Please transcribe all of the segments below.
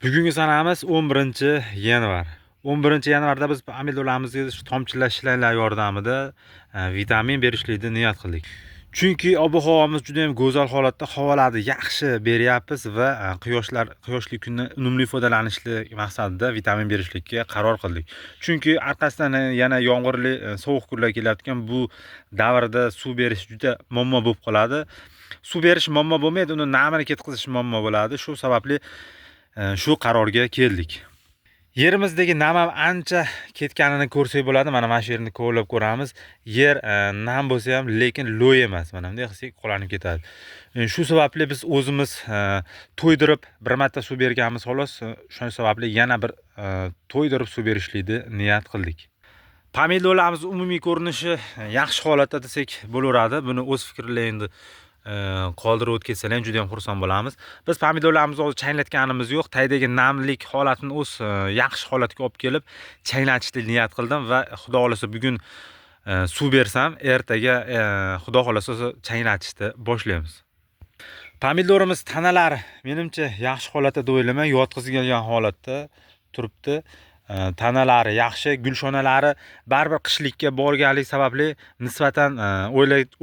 Bugungi sanamiz 11-yanvar. 11-yanvarda biz pomidorlarimizga shu tomchilash ishlanlar yordamida vitamin berishlikni niyat qildik. Chunki ob-havomiz juda ham go'zal holatda, havolarni yaxshi beryapmiz va quyoshli kundan unumli foydalanishlik maqsadida vitamin berishlikka qaror qildik. Chunki orqasidan yana yomg'irli, sovuq kunlar kelayotgan bu davrda suv berish juda muammo bo'lib qoladi. Suv berish muammo bo'lmaydi, uni namini ketkazish muammo bo'ladi. Shu sababli shu qarorga keldik. Yerimizdagi nam ham ancha ketganini ko'rsak bo'ladi. Mana shu yerni ko'rib ko'ramiz. Yer nam bo'lsa ham, lekin lo'y emas. Mana bunday qilsak qo'lanib ketadi. Shu sababli biz o'zimiz to'ydirib bir marta suv berganmiz xolos. Shu sababli yana bir to'ydirib suv berishlikni niyat qildik. Pomidorlarimiz umumiy ko'rinishi yaxshi holatda desak bo'laveradi. Buni o'z fikrlaringizni qoldirib o'tkazsalar ham juda ham xursand bo'lamiz. Biz pomidorlarimizni hozir changlatganimiz yo'q. Taydagi namlik holatini o'z yaxshi holatga olib kelib, changlatishni niyat qildim va xudo xolasa bugun suv bersam, ertaga xudo xolasa changlatishni boshlaymiz. Pomidorimiz tanalari menimcha yaxshi holatda deb o'ylayman, yotqizilgan holatda turibdi. Tanalari yaxshi, gulshonalari baribir qishlikka borganlik sababli nisbatan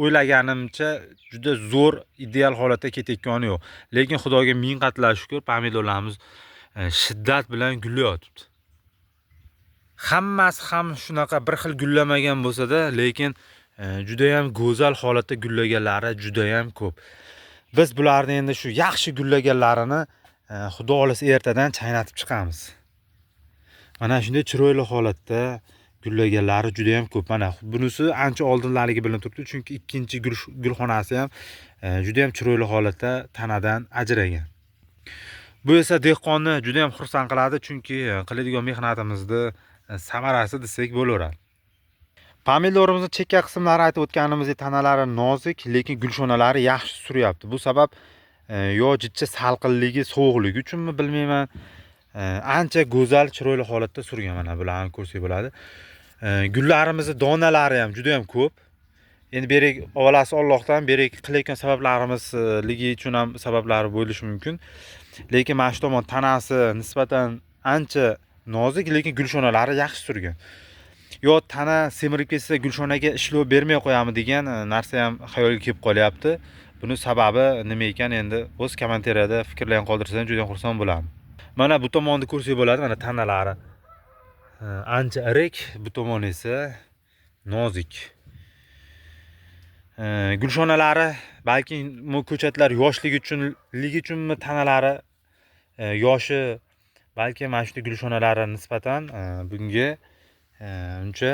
o'ylaganimcha juda zo'r ideal holatda ketayotgani yo'q. Lekin Xudoga ming qatla shukr, pomidorlarimiz shiddat bilan gullayotibdi. Hammasi ham shunaqa bir xil gullamagan bo'lsa-da, lekin juda ham go'zal holatda gullaganlari juda ham ko'p. Biz bularni endi shu yaxshi gullaganlarini Xudo xolasa ertadan chaynatib chiqamiz. Mana shunday chiroyli holatda gullaganlari juda ham ko'p. Mana bunisi ancha oldinlariga bilinib turibdi, chunki ikkinchi gulxonasi ham juda ham chiroyli holatda tanadan ajragan. Bu esa dehqonni juda ham xursand qiladi, chunki qiladigan mehnatimizni samarasi desak bo'laveradi. Pomidorimizning chekka qismlari aytib o'tganimizdek tanalari nozik, lekin gulshonalari yaxshi suryapti. Bu sabab yo jichcha salqinligi, sovuqligi uchunmi bilmayman. Ancha go'zal, chiroyli holatda surgan. Mana bularni ko'rsak bo'ladi. Gullarimizni donalari ham juda ham ko'p. Endi berak avalasi Allohdan, berak qilayotgan sabablarimizligi uchun ham sabablari bo'lishi mumkin. Lekin mana shu tomon tanasi nisbatan ancha nozik, lekin gulshonalari yaxshi surgan. Yo tana semirib ketsa gulshonaga ishlov bermay qo'yamiz degan narsa ham xayolga kelib qolyapti. Buni sababi nima ekan, endi o'z kommentariyada fikrlarini qoldirsangiz juda xursand bo'laman. Mana bu tomonni ko'rsak bo'ladi, mana tanalari ancha irik, bu tomon esa nozik. Gulshonalari balki ko'chatlar yoshligi uchunmi tanalari yoshi, balki mana shu gulshonalari nisbatan bunga uncha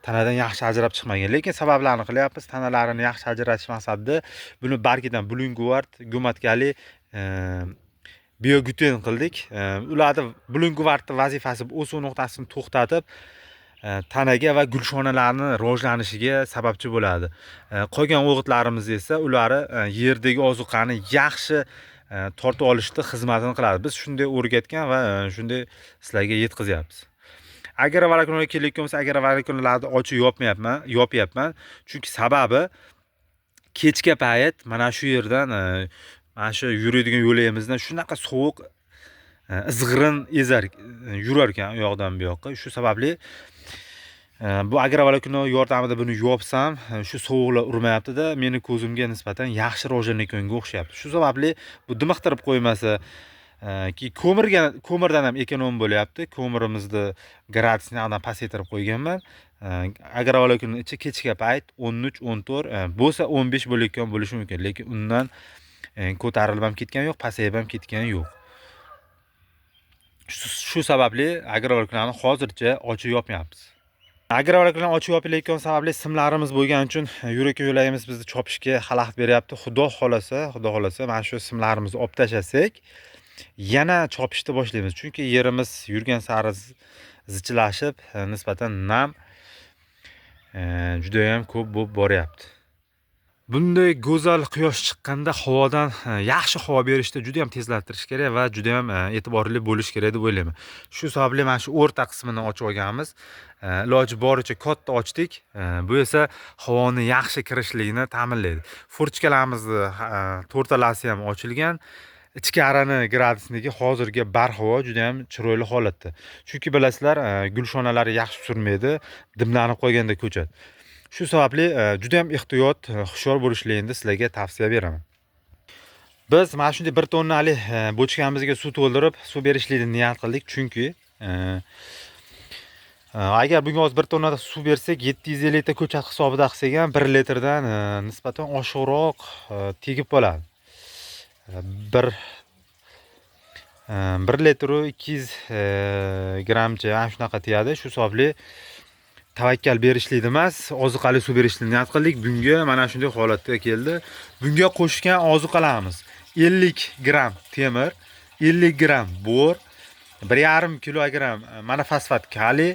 tanadan yaxshi ajrab chiqmagan. Lekin sabablarini qilyapmiz. Tanalarini yaxshi ajratish maqsadida buni bargidan bulunguvart, go'matkali biogluten qildik. Ularda bulunguvart vazifasi o'suv nuqtasini to'xtatib, tanaga va gulshonalarning rivojlanishiga sababchi bo'ladi. Qolgan o'g'itlarimiz esa ulari yerdagi ozuqani yaxshi tortib olishda xizmatini qiladi. Biz shunday o'rgatgan va shunday sizlarga yetkazyapmiz. Agrovoloknoga kelayotgan bo'lsa, agrovoloknolarni ochib yopyapman. Chunki sababi kechga payt mana shu yerdan mana shu yuradigan yo'layimizdan shunaqa sovuq izg'irin yurar ekan u yoqdan bu yoqqa. Shu sababli bu agrovolokno yordamida buni yopsam, shu sovuqlar urmayapti-da, meni ko'zimga nisbatan yaxshi rivojlanayotganga o'xshayapti. Shu sababli bu dimiqtirib qo'ymasa, ki ko'mirdan ham ekonom bo'lyapti. Ko'mirimizni gradusni aniq pasaytirib qo'yganman. Agrovolokno ichi kechga payt 13-14 bo'lsa 15 bo'layotgan bo'lishi mumkin, lekin undan ko'tarilib ham ketgan yo'q, pasayib ham ketgan yo'q. Shu sababli agrovoloknoni hozircha ochib yopmayapmiz. Agrovoloknoni ochib yopilayotgan sababli simlarimiz bo'lgani uchun yurak yo'layimiz bizni chopishga xalaqit beryapti. Xudo xolasa mana shu simlarimizni olib tashlasak, yana chopishni boshlaymiz. Chunki yerimiz yurgan sari zichilashib, nisbatan nam juda ham ko'p bo'lib boryapti. Bunday go'zal quyosh chiqqanda havodan yaxshi havo berishda juda ham tezlashtirish kerak va juda ham e'tiborli bo'lish kerak deb o'ylayman. Shu sababli mana shu o'rta qismini ochib olganmiz. Iloji boricha katta ochdik. Bu esa havoni yaxshi kirishligini ta'minlaydi. Furchkalarimizni to'rtalasi ham ochilgan, ichkarani gradusniki hozirgi barhavo juda ham chiroyli holatda. Chunki bilasizlar, gulshonalari yaxshi surmaydi, dimlanib qolganda ko'chat. Shu sababli juda ham ehtiyot, hushyor bo'lishlaringizni sizlarga tavsiya beraman. Biz mana shunday 1 tonnalik bochkamizga suv to'ldirib, suv berishlikni niyat qildik, chunki agar bunga hozir 1 tonnada suv bersak, 750 litr ko'chat hisobida qilsak ham 1 litrdan nisbatan oshiqroq tegib qoladi. 1 litr 200 grammcha ana shunaqa tegadi. Shu sababli tavakkal berishlikni emas, ozuqali suv berishni niyat qildik. Bunga mana shunday holatga keldi. Bunga qo'shgan ozuqalarimiz 50 gram temir, 50 gram bor, 1,5 kilogram monofosfat kaliy,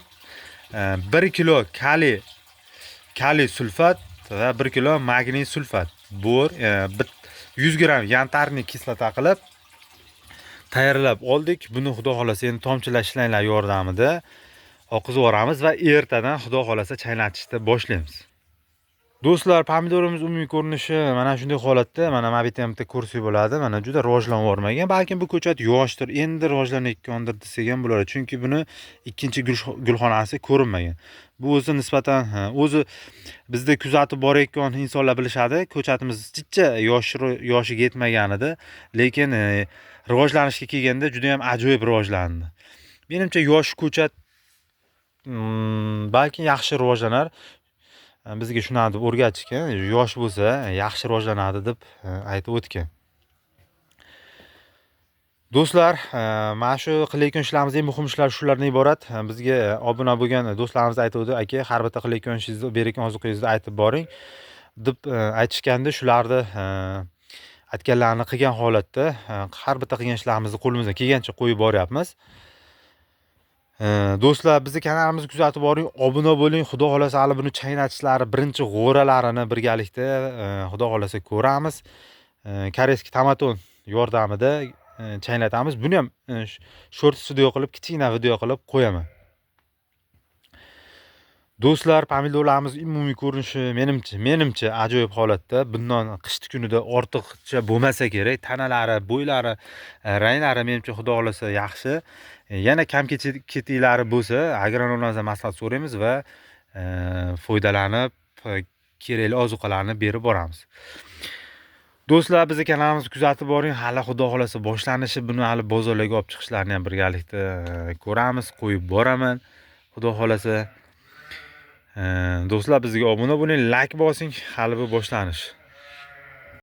1 kilo kaliy sulfat va 1 kilo magniy sulfat, bor, 100 gram yantarniy kislota qilib tayyorlab oldik. Buni xudo xolasa endi tomchilash ishlanglar yordamida oqizib yuboramiz va ertadan xudo xolasa chaynatishni boshlaymiz. Do'stlar, pomidorimiz umumiy ko'rinishi mana shunday holatda. Mana bitta ko'rsak bo'ladi. Mana juda rivojlanib bormagan. Balkim bu ko'chat yoshdir, endi rivojlanayotgandir desak ham bo'ladi. Chunki buni ikkinchi gulxonasi ko'rinmagan. Bu o'zi nisbatan o'zi bizda kuzatib borayotgan insonlar bilishadi. Ko'chatimiz jichcha yoshiga yetmaganida, lekin rivojlanishga kelganda juda ham ajoyib rivojlandi. Menimcha yosh ko'chat balki yaxshi rivojlanar. Bizga shuni deb o'rgatishgan, yosh bo'lsa yaxshi rivojlanadi deb aytib o'tgan. Do'stlar, mana shu qilayotgan ishlarimizning muhim ishlari shulardan iborat. Bizga obuna bo'lgan do'stlarimiz aytuvdi, aka, har bitta qilayotgan ishingizni, berayotgan ozuqangizni aytib boring deb aytishganda, shularni aytganlarini qilgan holatda har bitta qilgan ishlarimizni qo'limizdan kelgancha qo'yib boryapmiz. Do'stlar, bizni kanalimizni kuzatib boring, obuna bo'ling. Xudo xolasa hali buni chaynatishlari, birinchi g'o'ralarini birgalikda xudo xolasa ko'ramiz. Koreyskiy tomaton yordamida chaynatamiz. Buni ham short video qilib, kichkina video qilib qo'yaman. Do'stlar, pomidorlarimiz umumiy ko'rinishi menimcha ajoyib holatda. Bundan qishki kunida ortiqcha bo'lmasa kerak. Tanalari, bo'ylari, ranglari menimcha xudo xolasa yaxshi. Yana kam ketiklari bo'lsa, agronomlardan maslahat so'raymiz va foydalanib kerakli ozuqalarni berib boramiz. Do'stlar, bizni kanalimizni kuzatib boring. Hali xudo xolasa boshlanishi, buni hali bozorlarga olib chiqishlarini ham birgalikda ko'ramiz, qo'yib boraman. Xudo xolasa. Do'stlar, bizga obuna bo'ling, like bosing, hali bu boshlanish.